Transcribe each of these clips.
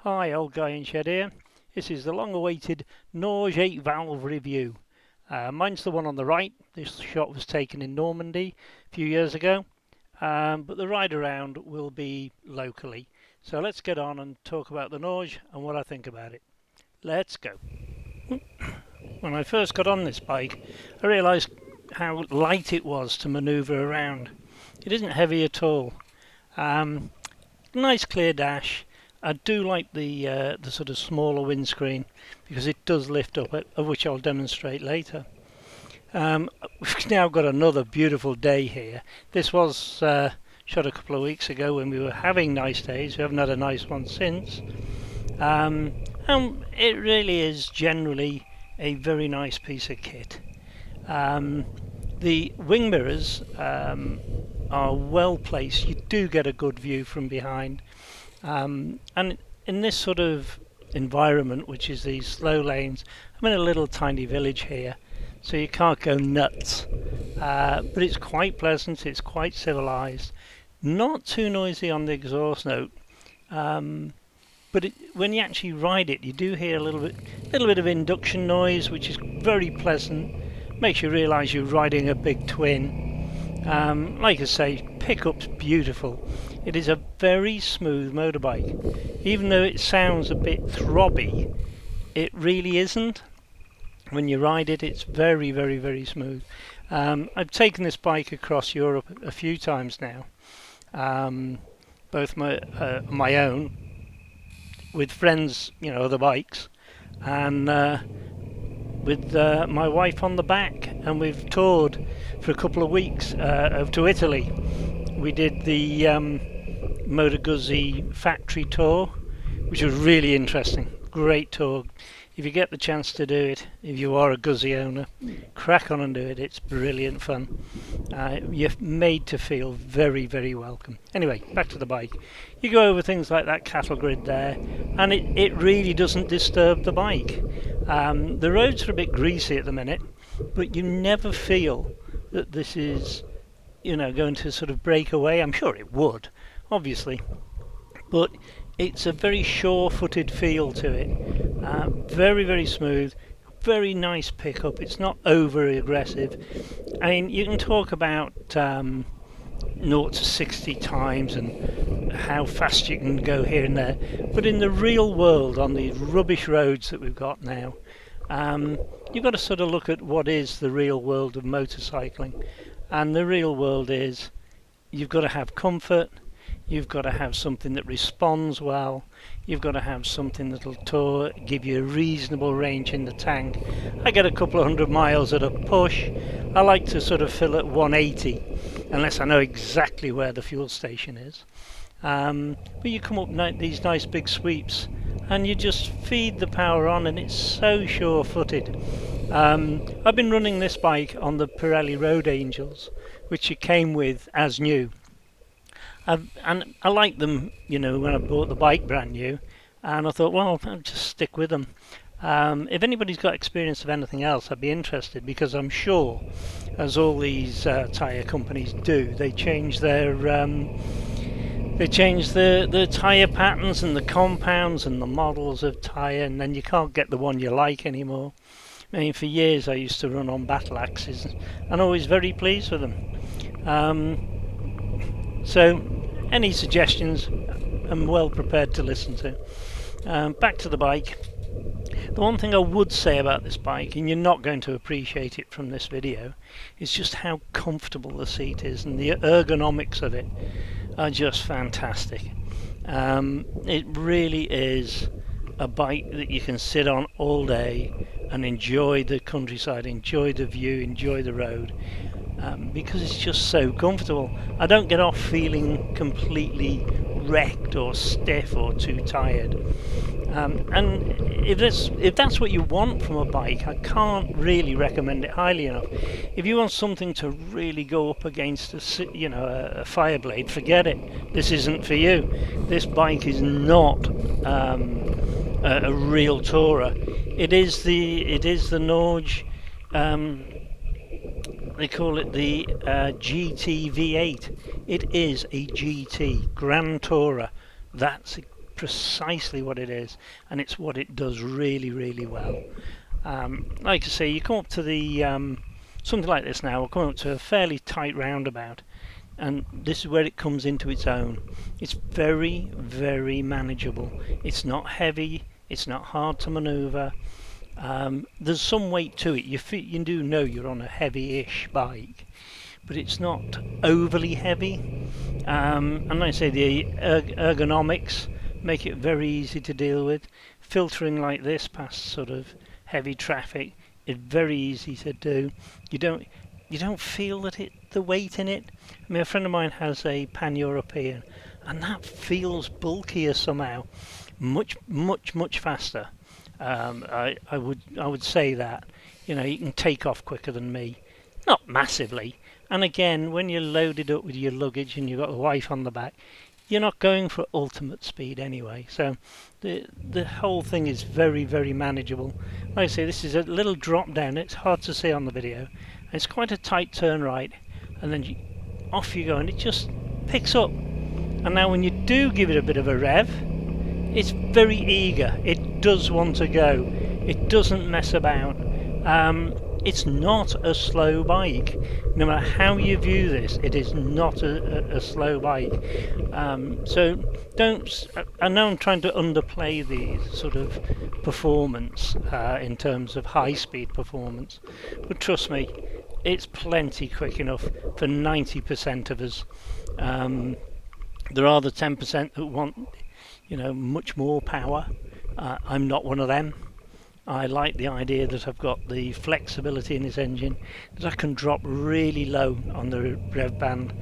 Hi, old guy in shed here. This is the long-awaited Norge 8 valve review. Mine's the one on the right. This shot was taken in Normandy a few years ago, but the ride around will be locally. So let's get on and talk about the Norge and what I think about it. Let's go. When I first got on this bike, I realised how light it was to manoeuvre around. It isn't heavy at all. Nice clear dash. I do like the sort of smaller windscreen because it does lift up, of which I'll demonstrate later. We've now got another beautiful day here. This was shot a couple of weeks ago when we were having nice days. We haven't had a nice one since. And it really is generally a very nice piece of kit. The wing mirrors are well placed. You do get a good view from behind. And in this sort of environment, which is these slow lanes, I'm in a little tiny village here, so you can't go nuts. But it's quite pleasant, it's quite civilized, not too noisy on the exhaust note. But when you actually ride it, you do hear a little bit of induction noise, which is very pleasant. Makes you realise you're riding a big twin. Like I say, pickup's beautiful. It is a very smooth motorbike. Even though it sounds a bit throbby, it really isn't. When you ride it, it's very, very, very smooth. I've taken this bike across Europe a few times now, both my own, with friends, you know, other bikes, and with my wife on the back, and we've toured for a couple of weeks over to Italy. We did the Moto Guzzi factory tour, which was really interesting. Great tour. If you get the chance to do it, if you are a Guzzi owner, crack on and do it. It's brilliant fun. You're made to feel very, very welcome. Anyway, back to the bike. You go over things like that cattle grid there, and it really doesn't disturb the bike. The roads are a bit greasy at the minute, but you never feel that this is, you know, going to sort of break away. I'm sure it would, obviously, but it's a very sure-footed feel to it. Very, very smooth, very nice pickup. It's not over aggressive. I mean, you can talk about 0 to 60 times and how fast you can go here and there, but in the real world, on these rubbish roads that we've got now, you've got to sort of look at what is the real world of motorcycling. And the real world is you've got to have comfort, you've got to have something that responds well, you've got to have something that'll give you a reasonable range in the tank. I get a couple of 100 miles at a push. I like to sort of fill at 180, unless I know exactly where the fuel station is. But you come up these nice big sweeps, and you just feed the power on, and it's so sure-footed. I've been running this bike on the Pirelli Road Angels, which it came with as new. And I liked them, you know, when I bought the bike brand new, and I thought, well, I'll just stick with them. If anybody's got experience of anything else, I'd be interested, because I'm sure, as all these tyre companies do, they change their the tyre patterns and the compounds and the models of tyre, and then you can't get the one you like anymore. I mean, for years I used to run on battle axes, and always very pleased with them. So, any suggestions, I'm well prepared to listen to. Back to the bike. The one thing I would say about this bike, and you're not going to appreciate it from this video, is just how comfortable the seat is, and the ergonomics of it are just fantastic. It really is a bike that you can sit on all day and enjoy the countryside, enjoy the view, enjoy the road. Because it's just so comfortable. I don't get off feeling completely wrecked or stiff or too tired. And if that's what you want from a bike, I can't really recommend it highly enough. If you want something to really go up against a fire blade, forget it. This isn't for you. This bike is not a real tourer. It is the Norge. They call it the GT V8. It is a GT Grand Tourer. That's precisely what it is, and it's what it does really, really well. Like I say, you come up to the something like this now. We're coming up to a fairly tight roundabout, and this is where it comes into its own. It's very, very manageable. It's not heavy. It's not hard to manoeuvre. There's some weight to it. You do know you're on a heavy-ish bike, but it's not overly heavy. And like I say, the ergonomics make it very easy to deal with. Filtering like this past sort of heavy traffic is very easy to do. You don't feel the weight in it. I mean, a friend of mine has a Pan-European, and that feels bulkier somehow, much faster. I would say that, you know, you can take off quicker than me, not massively. And again, when you're loaded up with your luggage and you've got the wife on the back, you're not going for ultimate speed anyway. So the whole thing is very, very manageable. Like I say, this is a little drop down. It's hard to see on the video. It's quite a tight turn right, and then off you go, and it just picks up. And now when you do give it a bit of a rev, it's very eager. It does want to go. It doesn't mess about. It's not a slow bike. No matter how you view this, it is not a slow bike. So don't. I know I'm trying to underplay the sort of performance in terms of high-speed performance, but trust me, it's plenty quick enough for 90% of us. There are the 10% that want, you know, much more power. I'm not one of them. I like the idea that I've got the flexibility in this engine, that I can drop really low on the rev band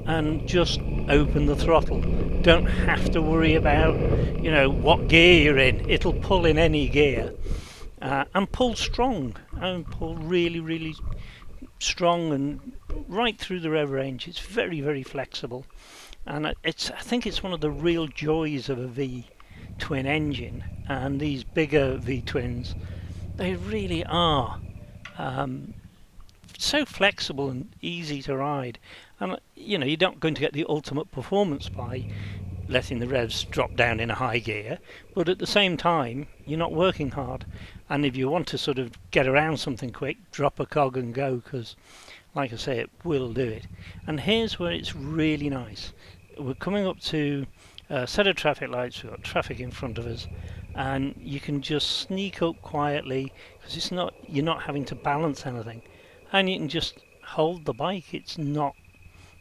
and just open the throttle. Don't have to worry about, you know, what gear you're in. It'll pull in any gear, and pull strong, and pull really, really strong and right through the rev range. It's very, very flexible, and I think it's one of the real joys of a V twin engine, and these bigger V twins, they really are so flexible and easy to ride. And you know, you're not going to get the ultimate performance by letting the revs drop down in a high gear, but at the same time you're not working hard. And if you want to sort of get around something quick, drop a cog and go, because like I say, it will do it. And here's where it's really nice. We're coming up to a set of traffic lights. We've got traffic in front of us, and you can just sneak up quietly, because you're not having to balance anything, and you can just hold the bike. It's not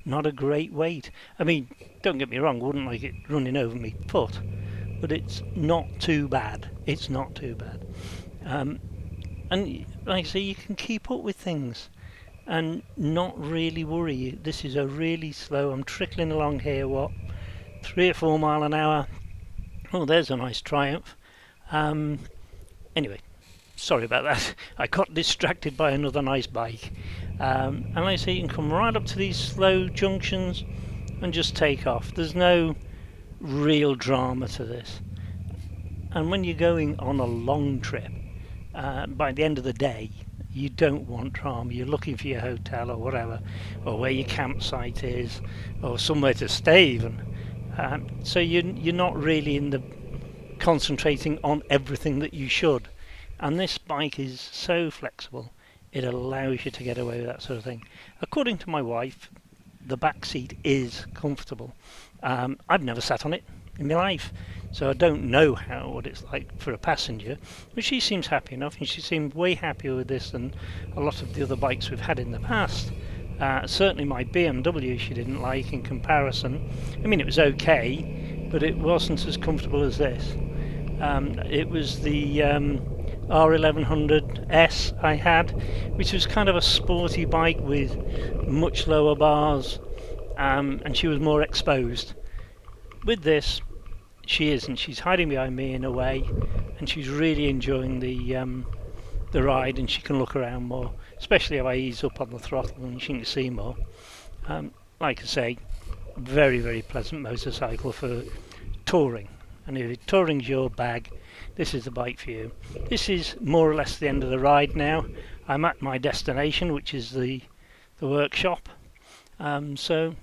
a great weight. I mean, don't get me wrong, I wouldn't like it running over my foot, but it's not too bad. It's not too bad. And like I say, you can keep up with things and not really worry. This is a really slow, I'm trickling along here, 3 or 4 mile an hour. Oh, there's a nice Triumph. Anyway, sorry about that. I got distracted by another nice bike. And like I say, you can come right up to these slow junctions and just take off. There's no real drama to this. And when you're going on a long trip, by the end of the day, you don't want drama. You're looking for your hotel or whatever, or where your campsite is, or somewhere to stay even. So you're not really concentrating on everything that you should. And this bike is so flexible, it allows you to get away with that sort of thing. According to my wife, the back seat is comfortable. I've never sat on it in my life, so I don't know what it's like for a passenger, but she seems happy enough, and she seemed way happier with this than a lot of the other bikes we've had in the past. Certainly my BMW she didn't like in comparison. I mean, it was okay, but it wasn't as comfortable as this. It was the R1100S I had, which was kind of a sporty bike with much lower bars, and she was more exposed. With this, she isn't. She's hiding behind me in a way, and she's really enjoying the ride, and she can look around more, especially if I ease up on the throttle and she can see more. Like I say, very, very pleasant motorcycle for touring. And if touring's your bag, this is the bike for you. This is more or less the end of the ride now. I'm at my destination, which is the workshop. So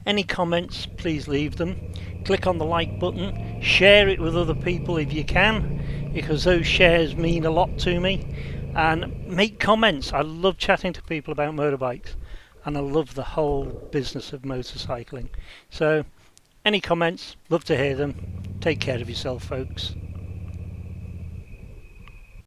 Any comments, please leave them. Click on the like button, share it with other people if you can, because those shares mean a lot to me. And make comments. I love chatting to people about motorbikes, and I love the whole business of motorcycling. So any comments, love to hear them. Take care of yourself, folks.